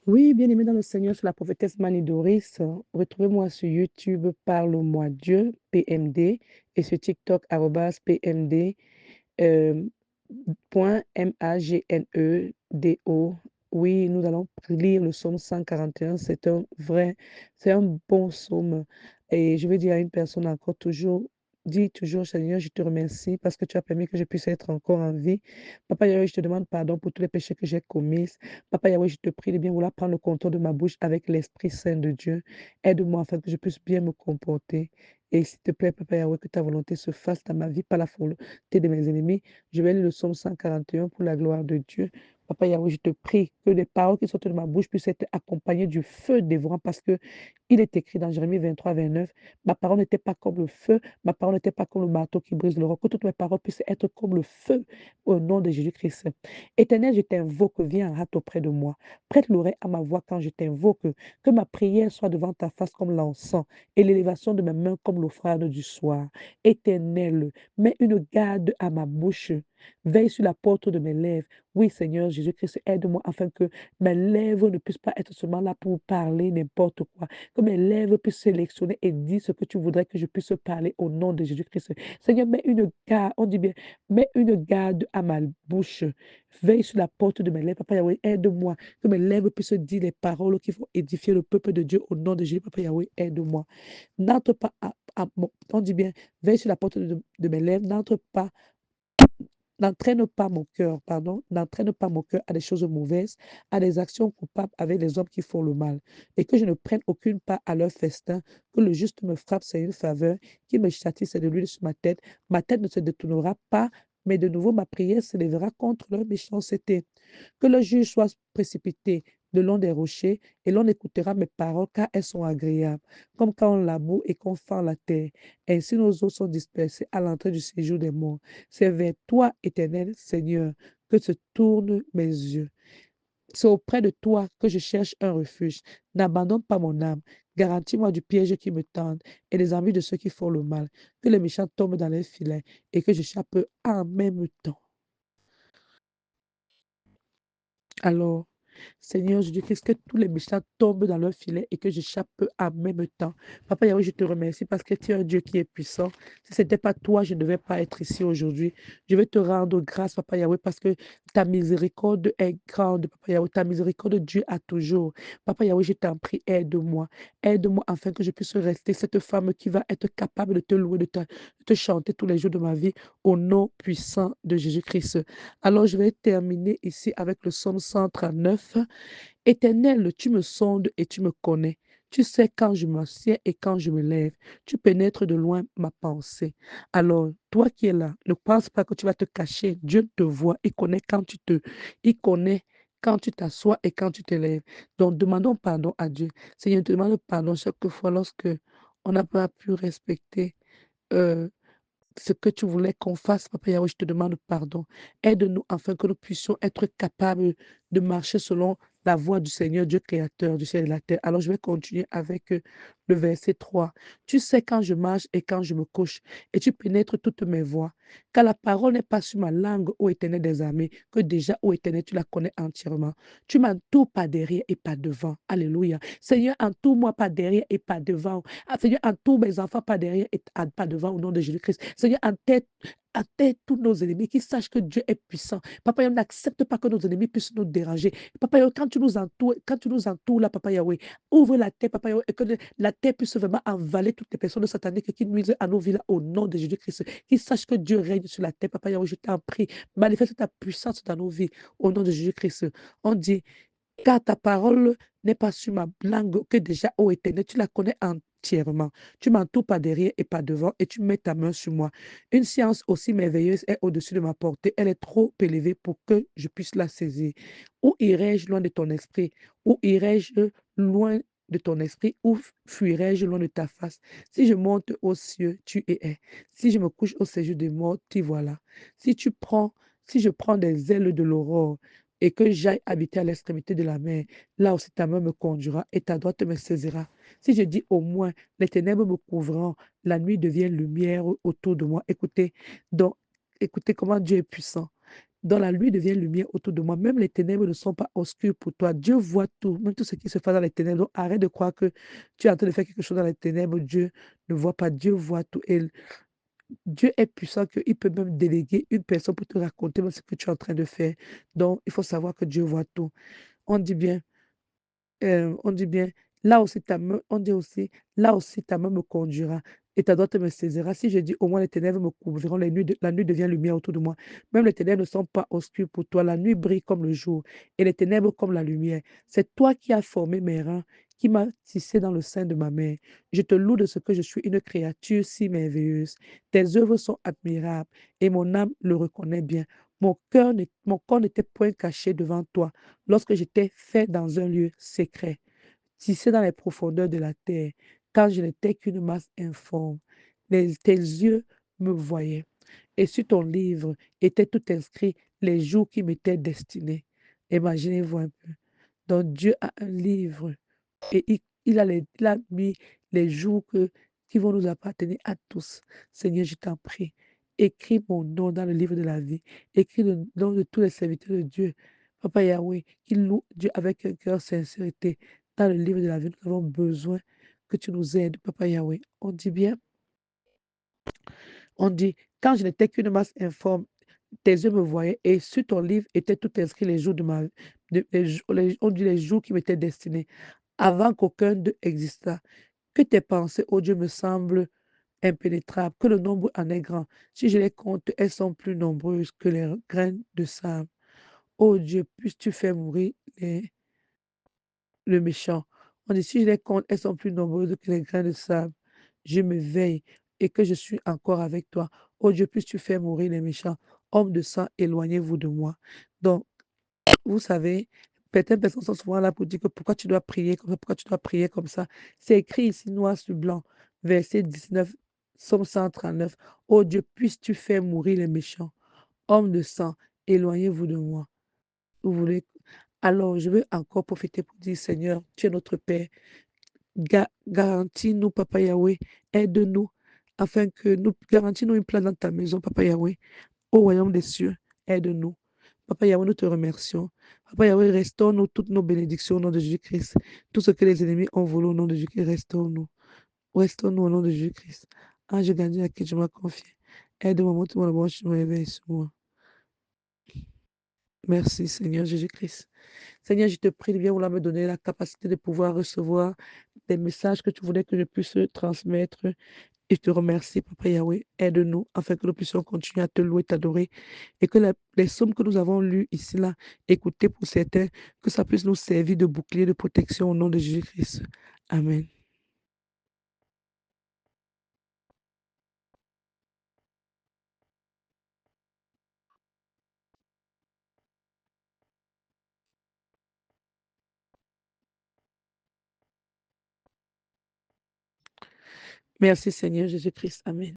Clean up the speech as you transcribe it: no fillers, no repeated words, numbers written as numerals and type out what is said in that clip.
Oui, bien-aimé dans le Seigneur, c'est la prophétesse Mani Doris. Retrouvez-moi sur YouTube, Parle-moi Dieu, PMD, et sur TikTok, @PMD, point MAGNEDO. Oui, nous allons lire le psaume 141. C'est un bon psaume. Et je vais dire à une personne encore toujours, dis toujours, Seigneur, je te remercie parce que tu as permis que je puisse être encore en vie. Papa Yahweh, je te demande pardon pour tous les péchés que j'ai commis. Papa Yahweh, je te prie de bien vouloir prendre le contrôle de ma bouche avec l'Esprit Saint de Dieu. Aide-moi afin que je puisse bien me comporter. Et s'il te plaît, Papa Yahweh, que ta volonté se fasse dans ma vie par la volonté de mes ennemis. Je vais lire le psaume 141 pour la gloire de Dieu. Papa Yahweh, je te prie que les paroles qui sortent de ma bouche puissent être accompagnées du feu dévorant parce que il est écrit dans Jérémie 23, 29, ma parole n'était pas comme le feu, ma parole n'était pas comme le marteau qui brise le roc, que toutes mes paroles puissent être comme le feu au nom de Jésus-Christ. Éternel, je t'invoque, viens rate auprès de moi. Prête l'oreille à ma voix quand je t'invoque, que ma prière soit devant ta face comme l'encens et l'élévation de mes mains comme l'offrande du soir. Éternel, mets une garde à ma bouche. Veille sur la porte de mes lèvres. Oui, Seigneur Jésus-Christ, aide-moi afin que mes lèvres ne puissent pas être seulement là pour parler n'importe quoi. Que mes lèvres puissent sélectionner et dire ce que tu voudrais que je puisse parler au nom de Jésus-Christ. Seigneur, mets une garde, on dit bien, mets une garde à ma bouche. Veille sur la porte de mes lèvres. Papa Yahweh, aide-moi. Que mes lèvres puissent dire les paroles qui vont édifier le peuple de Dieu au nom de Jésus. Papa Yahweh, aide-moi. N'entre pas on dit bien, veille sur la porte de mes lèvres. N'entraîne pas mon cœur, pardon, n'entraîne pas mon cœur à des choses mauvaises, à des actions coupables avec les hommes qui font le mal, et que je ne prenne aucune part à leur festin, que le juste me frappe, c'est une faveur, qu'il me châtie, c'est de l'huile sur ma tête ne se détournera pas, mais de nouveau ma prière s'élèvera contre leur méchanceté. Que le juge soit précipité de long des rochers, et l'on écoutera mes paroles, car elles sont agréables, comme quand on laboure et qu'on fend la terre. Ainsi nos os sont dispersés à l'entrée du séjour des morts. C'est vers toi, éternel Seigneur, que se tournent mes yeux. C'est auprès de toi que je cherche un refuge. N'abandonne pas mon âme. Garantis-moi du piège qui me tend et des envies de ceux qui font le mal. Que les méchants tombent dans les filets et que j'échappe en même temps. Alors, Seigneur, je dis qu'est-ce que tous les méchants tombent dans leur filet et que j'échappe en même temps. Papa Yahweh, je te remercie parce que tu es un Dieu qui est puissant. Si ce n'était pas toi, je ne devais pas être ici aujourd'hui. Je vais te rendre grâce, Papa Yahweh, parce que ta miséricorde est grande, Papa Yahweh. Ta miséricorde, Dieu, a toujours. Papa Yahweh, je t'en prie, aide-moi. Aide-moi afin que je puisse rester cette femme qui va être capable de te louer, de te chanter tous les jours de ma vie au nom puissant de Jésus-Christ. Alors, je vais terminer ici avec le psaume 139. Éternel, tu me sondes et tu me connais. Tu sais quand je m'assieds et quand je me lève. Tu pénètres de loin ma pensée. Alors, toi qui es là, ne pense pas que tu vas te cacher. Dieu te voit. Il connaît quand tu t'assois et quand tu te lèves. Donc, demandons pardon à Dieu. Seigneur, te demande pardon chaque fois lorsque on n'a pas pu respecter euh, ce que tu voulais qu'on fasse, Papa Yahweh, je te demande pardon. Aide-nous afin que nous puissions être capables de marcher selon la voie du Seigneur, Dieu créateur du ciel et de la terre. Alors je vais continuer avec le verset 3. Tu sais quand je marche et quand je me couche, et tu pénètres toutes mes voies. Car la parole n'est pas sur ma langue, ô Éternel des armées, que déjà, ô Éternel, tu la connais entièrement. Tu m'entoures pas derrière et pas devant. Alléluia. Seigneur, entoure-moi pas derrière et pas devant. Ah, Seigneur, entoure mes enfants pas derrière et pas devant au nom de Jésus-Christ. Seigneur, en tête tous nos ennemis, qu'ils sachent que Dieu est puissant. Papa Yahweh, n'accepte pas que nos ennemis puissent nous déranger. Papa Yahweh, quand tu nous entoures là, Papa Yahweh, ouvre la terre, Papa Yahweh, et que la terre puisse vraiment avaler toutes les personnes sataniques qui nuisent à nos vies là, au nom de Jésus-Christ. Qu'ils sachent que Dieu règne sur la terre, Papa Yahweh, je t'en prie. Manifeste ta puissance dans nos vies, au nom de Jésus-Christ. On dit, car ta parole n'est pas sur ma langue que déjà, ô Éternel, tu la connais entièrement. Tu m'entoures pas derrière et pas devant et tu mets ta main sur moi. Une science aussi merveilleuse est au-dessus de ma portée. Elle est trop élevée pour que je puisse la saisir. Où irai-je loin de ton esprit? Où irai-je loin de ton esprit? Où fuirai-je loin de ta face? Si je monte aux cieux, tu y es. Si je me couche au séjour des morts, t'y voilà. Si tu prends, si je prends des ailes de l'aurore, et que j'aille habiter à l'extrémité de la mer, là aussi ta main me conduira et ta droite me saisira. Si je dis au moins, les ténèbres me couvrant, la nuit devient lumière autour de moi. Écoutez, donc, écoutez comment Dieu est puissant. Dans la nuit devient lumière autour de moi. Même les ténèbres ne sont pas obscures pour toi. Dieu voit tout, même tout ce qui se passe dans les ténèbres. Donc, arrête de croire que tu es en train de faire quelque chose dans les ténèbres. Dieu ne voit pas. Dieu voit tout. Et Dieu est puissant qu'il peut même déléguer une personne pour te raconter même ce que tu es en train de faire. Donc, il faut savoir que Dieu voit tout. On dit bien, on dit bien, là aussi ta main, on dit aussi, là aussi ta main me conduira et ta droite me saisira. Si je dis au moins les ténèbres me couvriront, la nuit devient lumière autour de moi. Même les ténèbres ne sont pas obscures pour toi. La nuit brille comme le jour et les ténèbres comme la lumière. C'est toi qui as formé mes reins, qui m'as tissé dans le sein de ma mère. Je te loue de ce que je suis une créature si merveilleuse. Tes œuvres sont admirables et mon âme le reconnaît bien. Mon corps n'était point caché devant toi lorsque j'étais fait dans un lieu secret, tissé dans les profondeurs de la terre, quand je n'étais qu'une masse informe. Tes yeux me voyaient. Et sur ton livre étaient tout inscrits les jours qui m'étaient destinés. Imaginez-vous un peu. Donc Dieu a un livre et il a mis les jours qui vont nous appartenir à tous. Seigneur, je t'en prie, écris mon nom dans le livre de la vie. Écris le nom de tous les serviteurs de Dieu. Papa Yahweh, qui loue Dieu avec un cœur sincérité. Dans le livre de la vie, nous avons besoin que tu nous aides, Papa Yahweh. On dit, quand je n'étais qu'une masse informe, tes yeux me voyaient et sur ton livre étaient tout inscrits les jours de ma vie. On dit les jours qui m'étaient destinés avant qu'aucun d'eux existât. Que tes pensées, ô Dieu, me semblent impénétrables, que le nombre en est grand. Si je les compte, elles sont plus nombreuses que les graines de sable. Ô Dieu, puisses-tu faire mourir le méchant. On dit, si je les compte, elles sont plus nombreuses que les grains de sable. Je me veille et que je suis encore avec toi. Ô Dieu, puisses-tu faire mourir les méchants. Hommes de sang, éloignez-vous de moi. Donc, vous savez, certaines personnes sont souvent là pour dire que pourquoi tu dois prier comme ça, pourquoi tu dois prier comme ça. C'est écrit ici noir sur blanc, verset 19, Psaume 139. Oh Dieu, puisses-tu faire mourir les méchants. Hommes de sang, éloignez-vous de moi. Vous voulez. Alors, je veux encore profiter pour dire, Seigneur, tu es notre Père. Garantis-nous, Papa Yahweh, aide-nous afin que nous garantis-nous une place dans ta maison, Papa Yahweh, au royaume des cieux, aide-nous. Papa Yahweh, nous te remercions. Papa Yahweh, restaure-nous toutes nos bénédictions au nom de Jésus-Christ. Tout ce que les ennemis ont volé au nom de Jésus-Christ, restaure-nous. Restaure-nous au nom de Jésus-Christ. Ange gardien à qui je me confie. Aide-moi, montre-moi le bon chemin, éveille sur moi. Merci, Seigneur Jésus-Christ. Seigneur, je te prie de bien vouloir me donner la capacité de pouvoir recevoir des messages que tu voulais que je puisse transmettre. Et je te remercie, Papa Yahweh. Aide-nous afin que nous puissions continuer à te louer, t'adorer et que les sommes que nous avons lues ici, là, écoutées pour certains, que ça puisse nous servir de bouclier de protection au nom de Jésus-Christ. Amen. Merci, Seigneur Jésus-Christ. Amen.